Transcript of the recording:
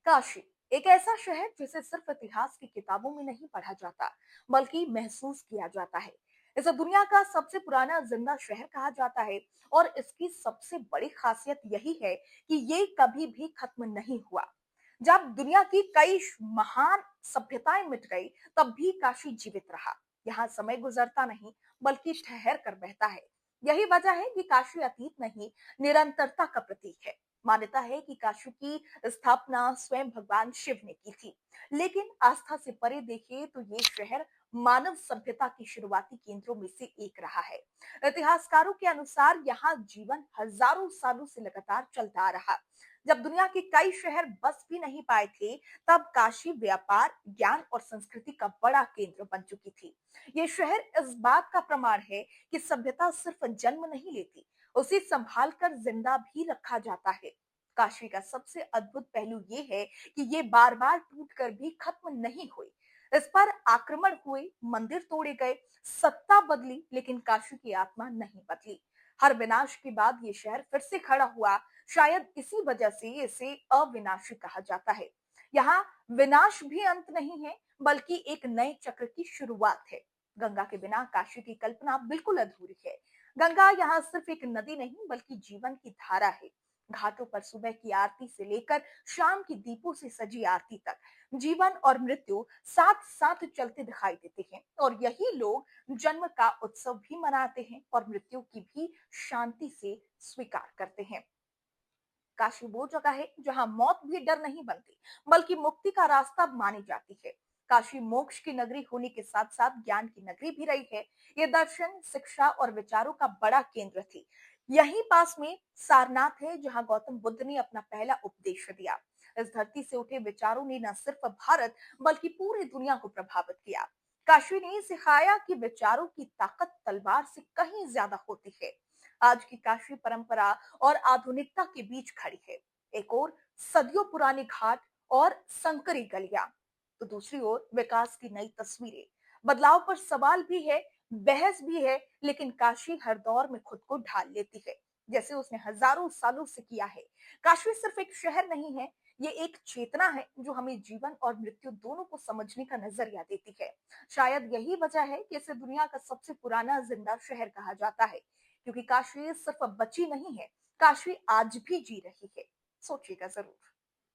काशी एक ऐसा शहर जिसे सिर्फ इतिहास की किताबों में नहीं पढ़ा जाता, बल्कि महसूस किया जाता है। इसे दुनिया का सबसे पुराना जिंदा शहर कहा जाता है और इसकी सबसे बड़ी खासियत यही है कि ये कभी भी खत्म नहीं हुआ। जब दुनिया की कई महान सभ्यताएं मिट गई, तब भी काशी जीवित रहा। यहाँ समय गुजरता नहीं, बल्कि ठहर कर बहता है। यही वजह है कि काशी अतीत नहीं, निरंतरता का प्रतीक है। मान्यता है कि काशी की स्थापना स्वयं भगवान शिव ने की थी। लेकिन आस्था से परे देखें तो ये शहर मानव सभ्यता के शुरुआती केंद्रों में से एक रहा है। इतिहासकारों के अनुसार यहाँ जीवन हजारों सालों से लगातार चलता आ रहा। जब दुनिया के कई शहर बस भी नहीं पाए थे, तब काशी व्यापार, ज्ञान और संस्कृति का बड़ा केंद्र बन चुकी थी। ये शहर इस बात का प्रमाण है कि सभ्यता सिर्फ जन्म नहीं लेती, उसे संभाल कर जिंदा भी रखा जाता है। काशी का सबसे अद्भुत पहलू ये है कि ये बार बार टूट कर भी खत्म नहीं हुई। इस पर आक्रमण हुए, मंदिर तोड़े गए, सत्ता बदली, लेकिन काशी की आत्मा नहीं बदली। हर विनाश के बाद ये शहर फिर से खड़ा हुआ। शायद इसी वजह से इसे अविनाशी कहा जाता है। यहाँ विनाश भी अंत नहीं है, बल्कि एक नए चक्र की शुरुआत है। गंगा के बिना काशी की कल्पना बिल्कुल अधूरी है। गंगा यहाँ सिर्फ एक नदी नहीं, बल्कि जीवन की धारा है। घाटों पर सुबह की आरती से लेकर शाम की दीपों से सजी आरती तक जीवन और मृत्यु साथ साथ चलते दिखाई देते हैं। और यही लोग जन्म का उत्सव भी मनाते हैं और मृत्यु की भी शांति से स्वीकार करते हैं। काशी वो जगह है जहां मौत भी डर नहीं बनती, बल्कि मुक्ति का रास्ता मानी जाती है। काशी मोक्ष की नगरी होने के साथ साथ ज्ञान की नगरी भी रही है। ये दर्शन, शिक्षा और विचारों का बड़ा केंद्र थी। यहीं पास में सारनाथ है, जहां गौतम बुद्ध ने अपना पहला उपदेश दिया। इस धरती से उठे विचारों ने न सिर्फ भारत, बल्कि पूरी दुनिया को प्रभावित किया। काशी ने सिखाया कि विचारों की ताकत तलवार से कहीं ज्यादा होती है। आज की काशी परंपरा और आधुनिकता के बीच खड़ी है। एक और सदियों पुराने घाट और संकरी गलियां, तो दूसरी ओर विकास की नई तस्वीरें। बदलाव पर सवाल भी है, बहस भी है, लेकिन काशी हर दौर में खुद को ढाल लेती है, जैसे उसने हजारों सालों से किया है। काशी सिर्फ एक शहर नहीं है, ये एक चेतना है जो हमें जीवन और मृत्यु दोनों को समझने का नजरिया देती है। शायद यही वजह है कि इसे दुनिया का सबसे पुराना जिंदा शहर कहा जाता है, क्योंकि काशी सिर्फ बची नहीं है, काशी आज भी जी रही है। सोचिएगा जरूर।